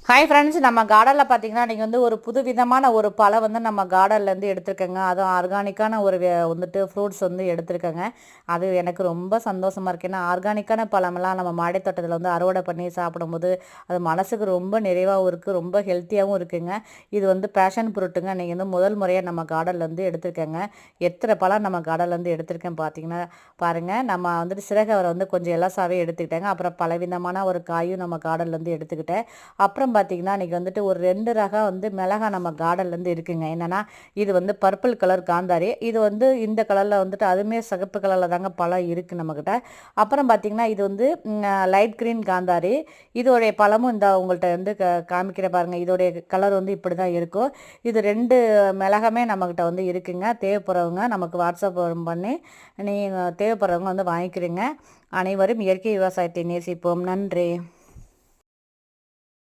Hi friends, நம்ம கார்டனில் பார்த்தீங்கன்னா நீங்கள் வந்து ஒரு புதுவிதமான ஒரு பழம் வந்து நம்ம கார்டன்லேருந்து எடுத்திருக்கேங்க. அதுவும் ஆர்கானிக்கான ஒரு வந்துட்டு ஃப்ரூட்ஸ் வந்து எடுத்திருக்கேங்க. அது எனக்கு ரொம்ப சந்தோஷமாக இருக்குது. ஏன்னா ஆர்கானிக்கான பழமெல்லாம் நம்ம மாடித்தோட்டத்தில் வந்து அறுவடை பண்ணி சாப்பிடும்போது அது மனசுக்கு ரொம்ப நிறைவாகவும் இருக்குது, ரொம்ப ஹெல்த்தியாகவும் இருக்குங்க. இது வந்து பேஷன் ஃப்ரூட்டுங்க. நீங்கள் வந்து முதல் முறையாக நம்ம கார்டன்லேருந்து எடுத்திருக்கேங்க. எத்தனை பழம் நம்ம கார்டன்லேருந்து எடுத்திருக்கேன் பார்த்தீங்கன்னா பாருங்கள். நம்ம வந்துட்டு சிறகவரை வந்து கொஞ்சம் எலசாவே எடுத்துக்கிட்டேங்க. அப்புறம் பலவிதமான ஒரு காயும் நம்ம கார்டன்லேருந்து எடுத்துக்கிட்டேன். அப்புறம் பார்த்தீங்கன்னா இன்றைக்கி வந்துட்டு ஒரு 2 ரகம் வந்து மிளகா நம்ம கார்டன்லேருந்து இருக்குங்க. என்னென்னா இது வந்து பர்பிள் கலர் காந்தாரி, இது வந்து இந்த கலரில் வந்துட்டு அதுவுமே சிகப்பு கலரில் தாங்க பழம் இருக்குது நம்மக்கிட்ட. அப்புறம் பார்த்திங்கன்னா இது வந்து லைட் க்ரீன் காந்தாரி. இதோடைய பழமும் இந்த உங்கள்கிட்ட வந்து காமிக்கிற பாருங்கள். இதோடைய கலர் வந்து இப்படி தான் இருக்கும். இது 2 மிளகாமே நம்மக்கிட்ட வந்து இருக்குங்க. தேவைப்படுறவங்க நமக்கு வாட்ஸ்அப் பண்ணி நீங்கள் தேவைப்படுறவங்க வந்து வாங்கிக்கிறீங்க. அனைவரும் இயற்கை விவசாயத்தை நேசிப்போம். நன்றி.